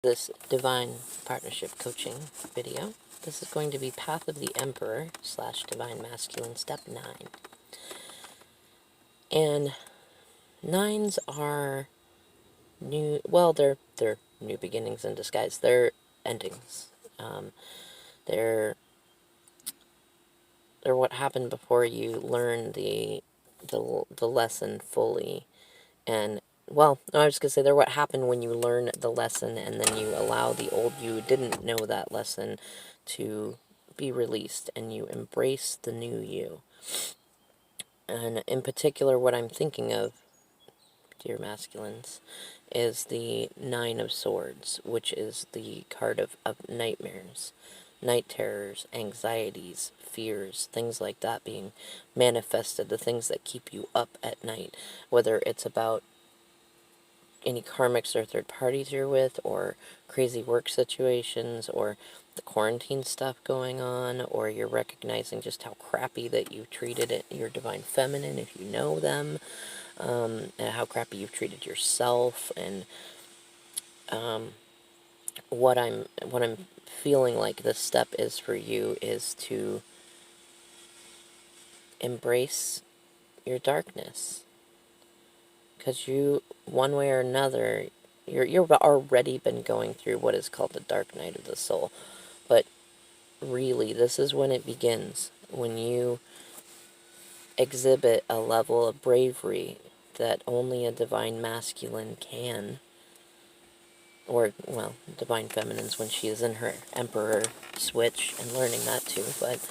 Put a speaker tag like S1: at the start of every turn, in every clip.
S1: This divine partnership coaching video. This is going to be Path of the Emperor / Divine Masculine Step 9. And nines are new, well, they're new beginnings in disguise. They're endings. They're what happened before you learn the lesson fully. And well, no, I was going to say they're what happened when you learn the lesson and then you allow the old you who didn't know that lesson to be released and you embrace the new you. And in particular, what I'm thinking of, dear masculines, is the Nine of Swords, which is the card of nightmares, night terrors, anxieties, fears, things like that being manifested, the things that keep you up at night, whether it's about any karmics or third parties you're with, or crazy work situations, or the quarantine stuff going on, or you're recognizing just how crappy that you've treated it, your divine feminine, if you know them, and how crappy you've treated yourself, and what I'm feeling like this step is for you is to embrace your darkness, because you, one way or another, you've already been going through what is called the dark night of the soul. But really, this is when it begins, when you exhibit a level of bravery that only a divine masculine can, or, well, divine feminine's when she is in her emperor switch and learning that too, but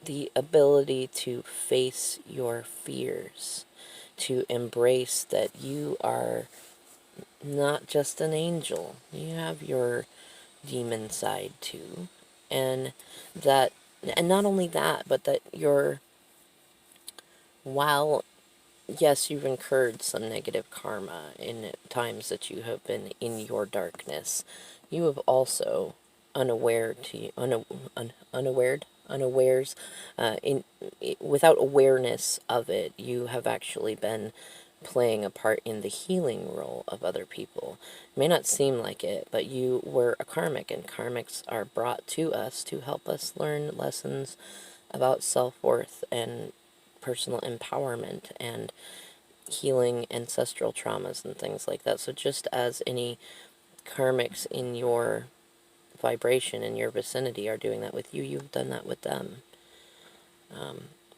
S1: the ability to face your fears, to embrace that you are not just an angel, you have your demon side too, and that, and not only that, but that you're, while yes, you've incurred some negative karma in times that you have been in your darkness, you have also unawares, without awareness of it, you have actually been playing a part in the healing role of other people. It may not seem like it, but you were a karmic, and karmics are brought to us to help us learn lessons about self-worth and personal empowerment and healing ancestral traumas and things like that. So just as any karmics in your vibration, in your vicinity, are doing that with you, you've done that with them.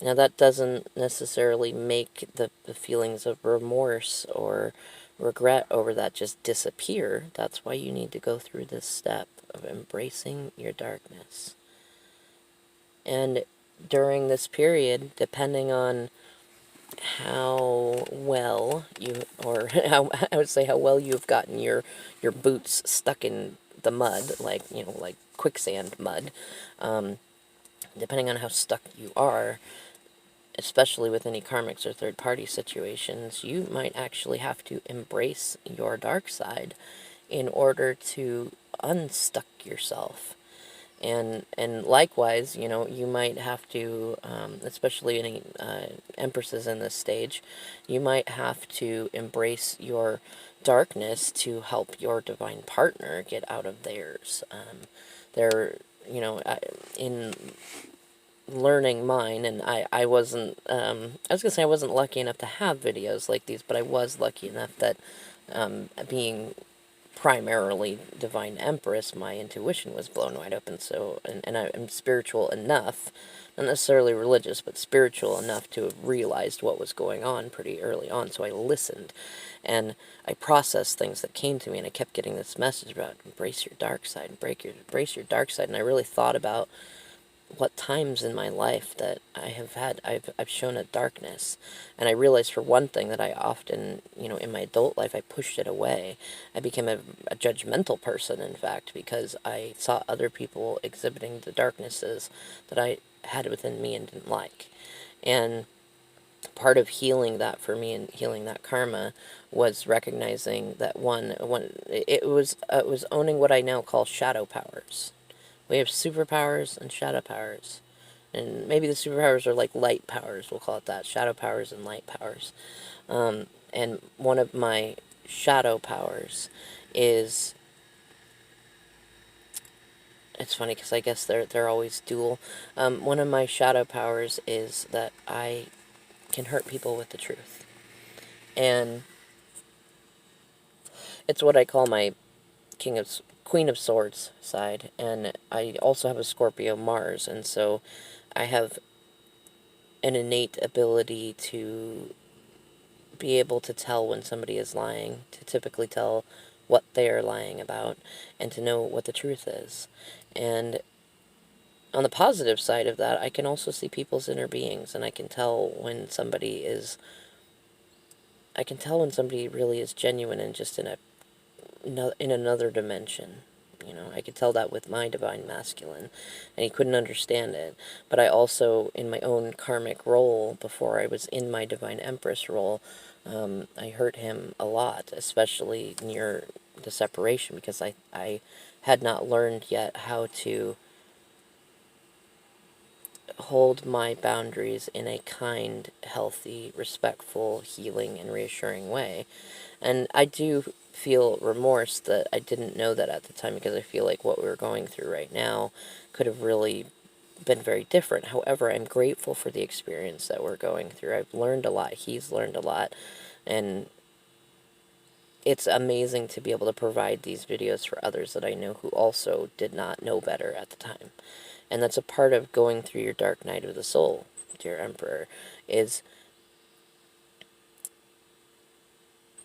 S1: Now, that doesn't necessarily make the feelings of remorse or regret over that just disappear. That's why you need to go through this step of embracing your darkness. And during this period, depending on how well you, or how, I would say how well you've gotten your boots stuck in the mud, like, you know, like quicksand mud, depending on how stuck you are, especially with any karmics or third-party situations, you might actually have to embrace your dark side in order to unstuck yourself. And likewise, you know, you might have to, especially any empresses in this stage, you might have to embrace your darkness to help your divine partner get out of theirs. They're, you know, in learning mine, and I wasn't, I was going to say I wasn't lucky enough to have videos like these, but I was lucky enough that being primarily divine empress, my intuition was blown wide open. So, and I'm spiritual enough, not necessarily religious, but spiritual enough to have realized what was going on pretty early on. So I listened, and I processed things that came to me, and I kept getting this message about embrace your dark side, embrace your dark side. And I really thought about what times in my life that I have had, I've shown a darkness. And I realized, for one thing, that I often, you know, in my adult life, I pushed it away. I became a judgmental person, in fact, because I saw other people exhibiting the darknesses that I had within me and didn't like. And part of healing that for me, and healing that karma, was recognizing that it was owning what I now call shadow powers. We have superpowers and shadow powers. And maybe the superpowers are like light powers, we'll call it that. Shadow powers and light powers. And one of my shadow powers is, it's funny because I guess they're always dual. One of my shadow powers is that I can hurt people with the truth, and it's what I call my Queen of Swords side, and I also have a Scorpio Mars, and so I have an innate ability to be able to tell when somebody is lying, to typically tell what they are lying about, and to know what the truth is. And on the positive side of that, I can also see people's inner beings, and I can tell when somebody is, I can tell when somebody really is genuine and just in another dimension. You know, I could tell that with my divine masculine, and he couldn't understand it. But I also, in my own karmic role, before I was in my divine empress role, I hurt him a lot, especially near the separation, because I had not learned yet how to hold my boundaries in a kind, healthy, respectful, healing, and reassuring way. And I do feel remorse that I didn't know that at the time, because I feel like what we were going through right now could have really been very different. However, I'm grateful for the experience that we're going through. I've learned a lot. He's learned a lot. And it's amazing to be able to provide these videos for others that I know who also did not know better at the time. And that's a part of going through your dark night of the soul, dear Emperor, is,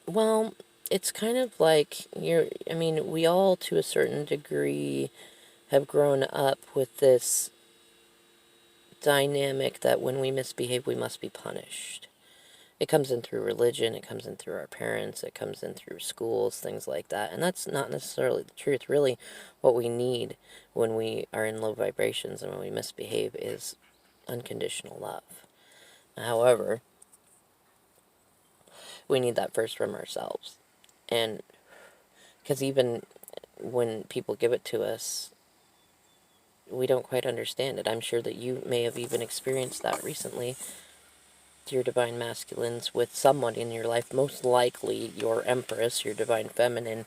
S1: well, it's kind of like I mean, we all to a certain degree have grown up with this dynamic that when we misbehave, we must be punished. It comes in through religion, it comes in through our parents, it comes in through schools, things like that. And that's not necessarily the truth. Really, what we need when we are in low vibrations and when we misbehave is unconditional love. However, we need that first from ourselves. And because even when people give it to us, we don't quite understand it. I'm sure that you may have even experienced that recently, your divine masculines, with someone in your life, most likely your empress, your divine feminine,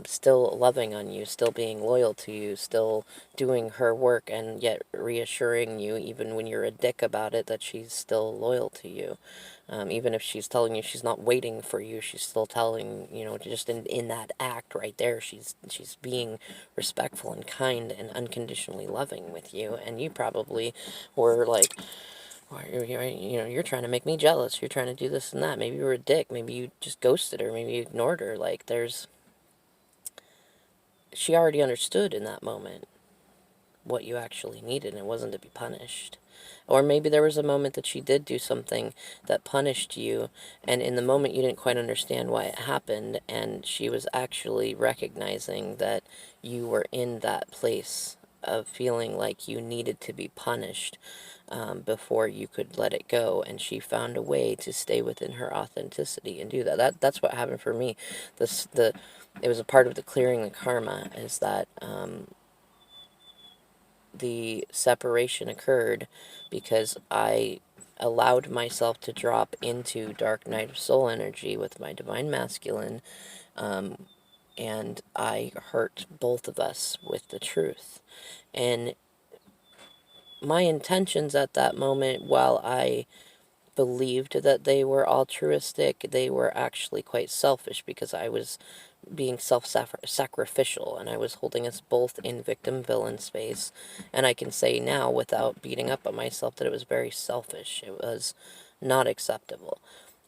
S1: still loving on you, still being loyal to you, still doing her work, and yet reassuring you, even when you're a dick about it, that she's still loyal to you. Even if she's telling you she's not waiting for you, she's still telling, you know, just in that act right there, she's being respectful and kind and unconditionally loving with you. And you probably were like, well, you're trying to make me jealous. You're trying to do this and that. Maybe you were a dick. Maybe you just ghosted her. Maybe you ignored her. Like, she already understood in that moment what you actually needed, and it wasn't to be punished. Or maybe there was a moment that she did do something that punished you, and in the moment you didn't quite understand why it happened, and she was actually recognizing that you were in that place of feeling like you needed to be punished, before you could let it go, and she found a way to stay within her authenticity and do that. That's what happened for me. It was a part of the clearing the karma, is that the separation occurred because I allowed myself to drop into dark night of soul energy with my divine masculine, and I hurt both of us with the truth. And my intentions at that moment, while I believed that they were altruistic, they were actually quite selfish, because I was being self-sacrificial, and I was holding us both in victim-villain space. And I can say now, without beating up on myself, that it was very selfish. It was not acceptable.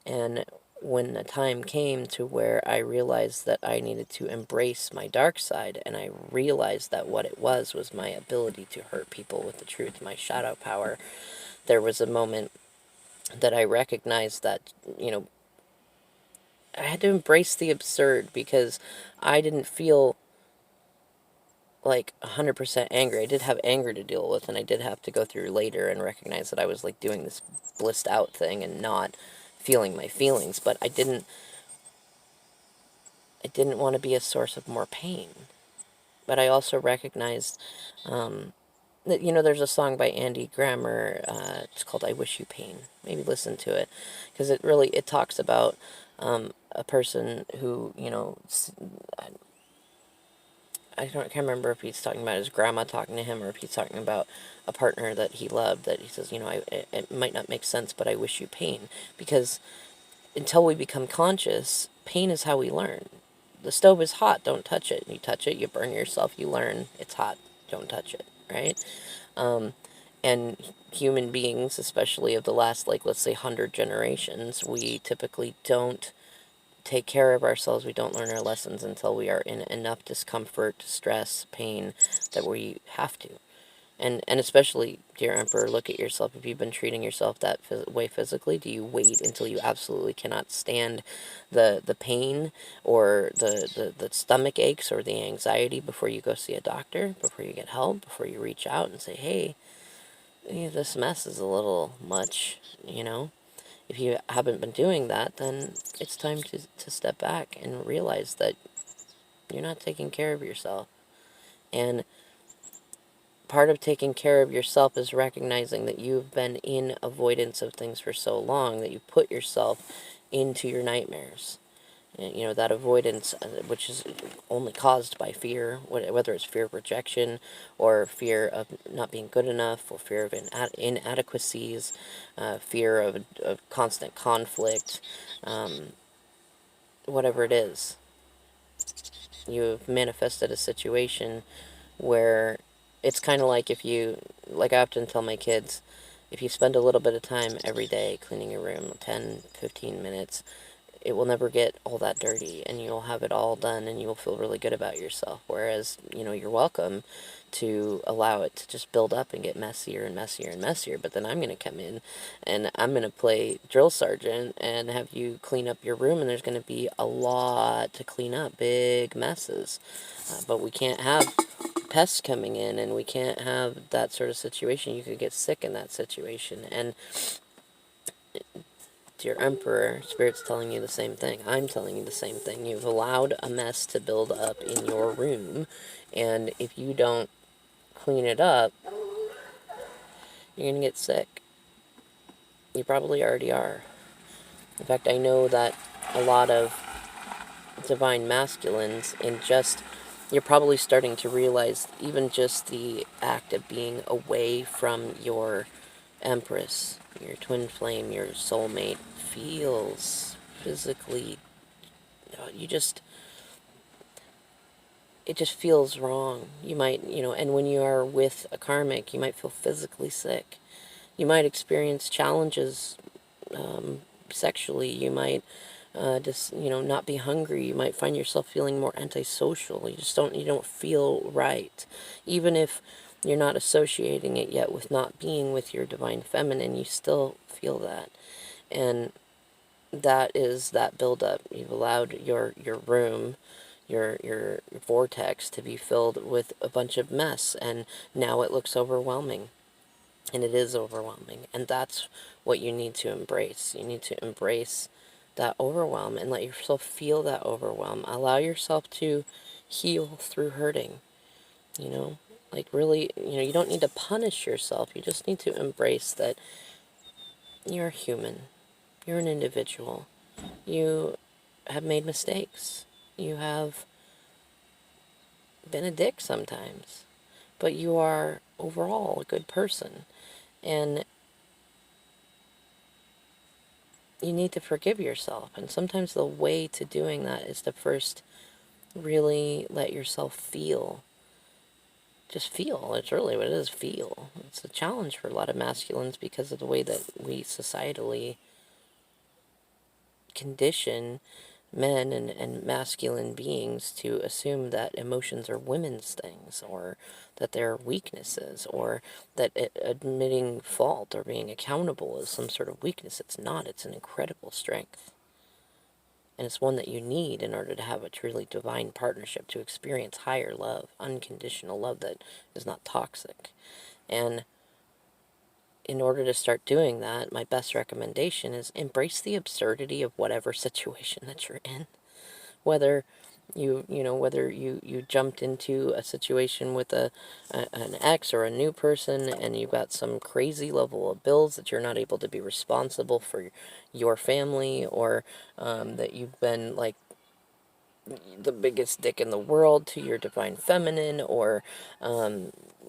S1: And when the time came to where I realized that I needed to embrace my dark side, and I realized that what it was my ability to hurt people with the truth, my shadow power, there was a moment that I recognized that, you know, I had to embrace the absurd, because I didn't feel like 100% angry. I did have anger to deal with, and I did have to go through later and recognize that I was like doing this blissed out thing and not feeling my feelings, but I didn't want to be a source of more pain. But I also recognized, that, you know, there's a song by Andy Grammer, it's called I Wish You Pain. Maybe listen to it, because it talks about a person who, can't remember if he's talking about his grandma talking to him or if he's talking about a partner that he loved, that he says, it might not make sense, but I wish you pain. Because until we become conscious, pain is how we learn. The stove is hot, don't touch it. You touch it, you burn yourself, you learn it's hot, don't touch it, right? And human beings, especially of the last, like, let's say 100 generations, we typically don't take care of ourselves. We don't learn our lessons until we are in enough discomfort, stress, pain that we have to. And especially, dear Emperor, look at yourself. If you've been treating yourself that way physically, do you wait until you absolutely cannot stand the pain or the stomach aches or the anxiety before you go see a doctor, before you get help, before you reach out and say, hey, this mess is a little much, If you haven't been doing that, then it's time to step back and realize that you're not taking care of yourself. And part of taking care of yourself is recognizing that you've been in avoidance of things for so long that you put yourself into your nightmares. That avoidance, which is only caused by fear, whether it's fear of rejection or fear of not being good enough or fear of inadequacies, fear of constant conflict, whatever it is. You've manifested a situation where it's kind of like like I often tell my kids, if you spend a little bit of time every day cleaning your room, 10, 15 minutes, it will never get all that dirty, and you'll have it all done, and you'll feel really good about yourself. Whereas, you're welcome to allow it to just build up and get messier and messier and messier, but then I'm going to come in, and I'm going to play drill sergeant and have you clean up your room, and there's going to be a lot to clean up, big messes. But we can't have pests coming in, and we can't have that sort of situation. You could get sick in that situation, and dear Emperor, Spirit's telling you the same thing. I'm telling you the same thing. You've allowed a mess to build up in your room, and if you don't clean it up, you're going to get sick. You probably already are. In fact, I know that a lot of divine masculines, you're probably starting to realize even just the act of being away from your Empress, your twin flame, your soulmate, feels physically, it just feels wrong. You might, and when you are with a karmic, you might feel physically sick. You might experience challenges sexually. You might not be hungry. You might find yourself feeling more antisocial. You don't feel right. Even if you're not associating it yet with not being with your divine feminine, you still feel that. And that is that buildup. You've allowed your room, your vortex to be filled with a bunch of mess, and now it looks overwhelming. And it is overwhelming. And that's what you need to embrace. You need to embrace that overwhelm and let yourself feel that overwhelm. Allow yourself to heal through hurting. Like really, you don't need to punish yourself. You just need to embrace that you're human. You're an individual. You have made mistakes. You have been a dick sometimes. But you are overall a good person. And you need to forgive yourself. And sometimes the way to doing that is to first really let yourself feel. Just feel. It's really what it is, feel. It's a challenge for a lot of masculines because of the way that we societally condition men and masculine beings to assume that emotions are women's things, or that they're weaknesses, or that admitting fault or being accountable is some sort of weakness. It's not. It's an incredible strength. And it's one that you need in order to have a truly divine partnership, to experience higher love, unconditional love that is not toxic. And in order to start doing that, my best recommendation is embrace the absurdity of whatever situation that you're in. Whether Whether you jumped into a situation with an ex or a new person, and you've got some crazy level of bills that you're not able to be responsible for your family, or that you've been like the biggest dick in the world to your divine feminine, or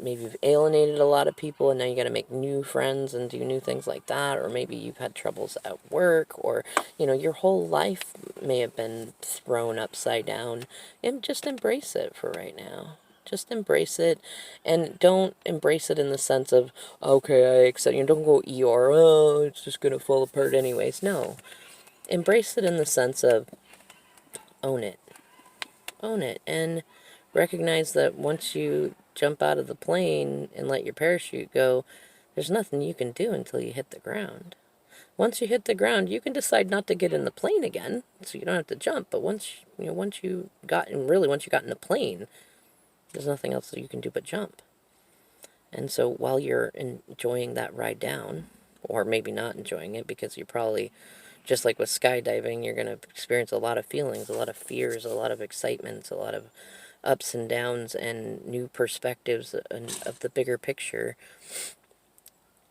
S1: maybe you've alienated a lot of people and now you got to make new friends and do new things like that, or maybe you've had troubles at work, or your whole life may have been thrown upside down, and just embrace it for right now. Just embrace it, and don't embrace it in the sense of, okay, I accept, don't go ER, oh, it's just gonna fall apart anyways. No, embrace it in the sense of, own it. Own it, and recognize that once you jump out of the plane and let your parachute go, there's nothing you can do until you hit the ground. Once you hit the ground, you can decide not to get in the plane again, so you don't have to jump. But once you got in the plane, there's nothing else that you can do but jump. And so while you're enjoying that ride down, or maybe not enjoying it, because you're probably, just like with skydiving, you're going to experience a lot of feelings, a lot of fears, a lot of excitements, a lot of ups and downs, and new perspectives of the bigger picture.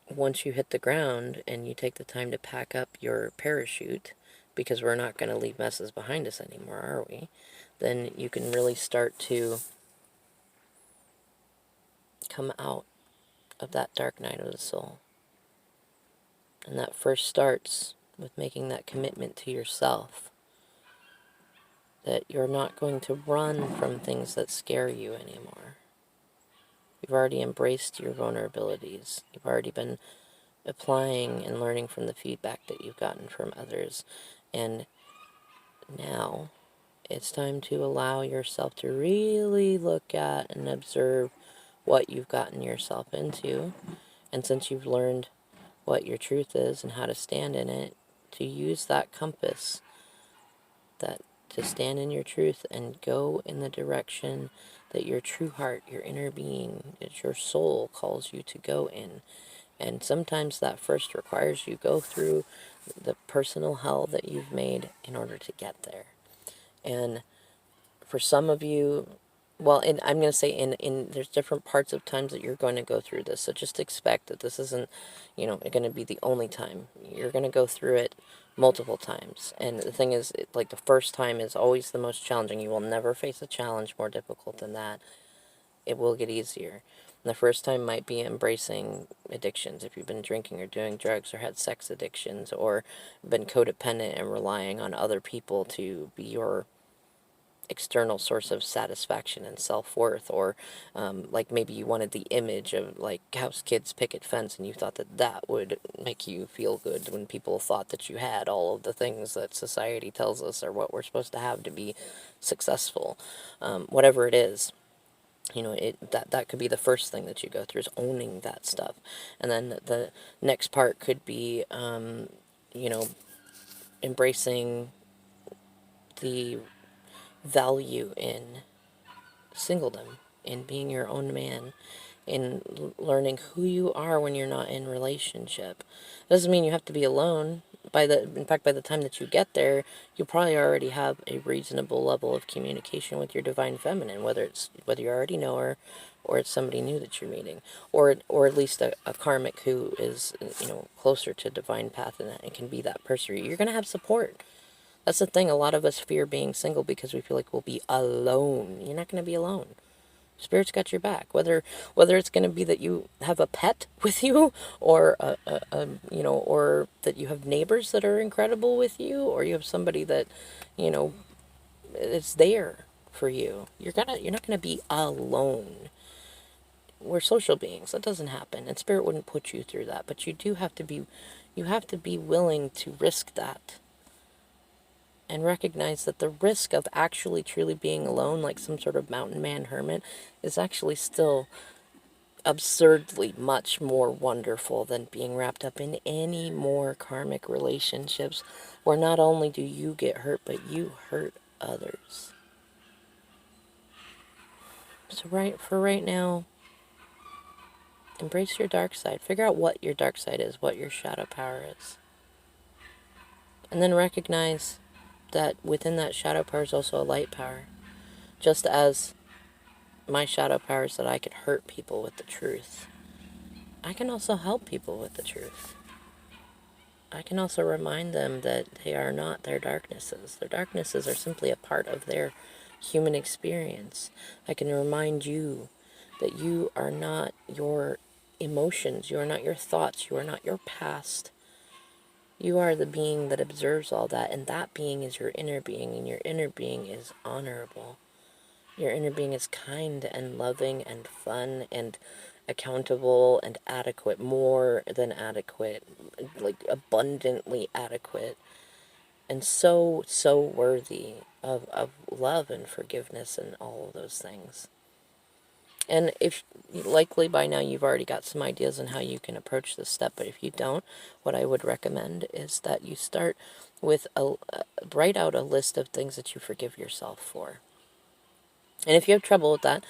S1: Once you hit the ground and you take the time to pack up your parachute, because we're not going to leave messes behind us anymore, are we? Then you can really start to come out of that dark night of the soul. And that first starts with making that commitment to yourself that you're not going to run from things that scare you anymore. You've already embraced your vulnerabilities. You've already been applying and learning from the feedback that you've gotten from others. And now it's time to allow yourself to really look at and observe what you've gotten yourself into. And since you've learned what your truth is and how to stand in it, to use that compass, that to stand in your truth and go in the direction that your true heart, your inner being, that your soul calls you to go in. And sometimes that first requires you go through the personal hell that you've made in order to get there. And for some of you, well, and I'm going to say there's different parts of times that you're going to go through this. So just expect that this isn't, going to be the only time. You're going to go through it multiple times. And the thing is, like, the first time is always the most challenging. You will never face a challenge more difficult than that. It will get easier. And the first time might be embracing addictions. If you've been drinking or doing drugs or had sex addictions or been codependent and relying on other people to be your external source of satisfaction and self-worth, or like maybe you wanted the image of like house kids picket fence, and you thought that that would make you feel good when people thought that you had all of the things that society tells us are what we're supposed to have to be successful. Whatever it is, that could be the first thing that you go through, is owning that stuff. And then the next part could be embracing the value in singledom, in being your own man, in learning who you are when you're not in relationship. Doesn't mean you have to be alone. In fact, by the time that you get there, you probably already have a reasonable level of communication with your divine feminine, whether you already know her, or it's somebody new that you're meeting, or at least a karmic who is closer to divine path, and can be that person. You're gonna have support. That's the thing. A lot of us fear being single because we feel like we'll be alone. You're not going to be alone. Spirit's got your back. Whether it's going to be that you have a pet with you, or or that you have neighbors that are incredible with you, or you have somebody that is there for you. You're not gonna be alone. We're social beings. That doesn't happen, and Spirit wouldn't put you through that. But you have to be willing to risk that. And recognize that the risk of actually truly being alone, like some sort of mountain man hermit, is actually still absurdly much more wonderful than being wrapped up in any more karmic relationships where not only do you get hurt, but you hurt others. So for right now, embrace your dark side. Figure out what your dark side is, what your shadow power is. And then recognize that within that shadow power is also a light power. Just as my shadow power is that I could hurt people with the truth, I can also help people with the truth. I can also remind them that they are not their darknesses. Their darknesses are simply a part of their human experience. I can remind you that you are not your emotions, you are not your thoughts, you are not your past. You are the being that observes all that, and that being is your inner being, and your inner being is honorable. Your inner being is kind and loving and fun and accountable and adequate, more than adequate, like abundantly adequate, and so, so worthy of love and forgiveness and all of those things. And if likely by now you've already got some ideas on how you can approach this step, but if you don't, what I would recommend is that you start with write out a list of things that you forgive yourself for. And if you have trouble with that,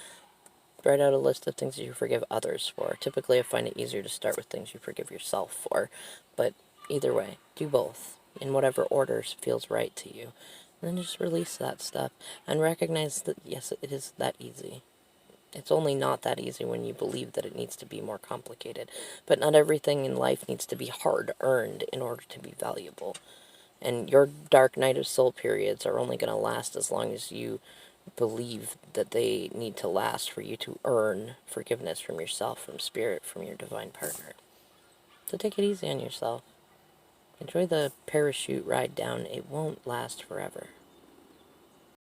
S1: write out a list of things that you forgive others for. Typically, I find it easier to start with things you forgive yourself for, but either way, do both in whatever order feels right to you. And then just release that stuff and recognize that, yes, it is that easy. It's only not that easy when you believe that it needs to be more complicated. But not everything in life needs to be hard-earned in order to be valuable. And your dark night of soul periods are only going to last as long as you believe that they need to last for you to earn forgiveness from yourself, from spirit, from your divine partner. So take it easy on yourself. Enjoy the parachute ride down. It won't last forever.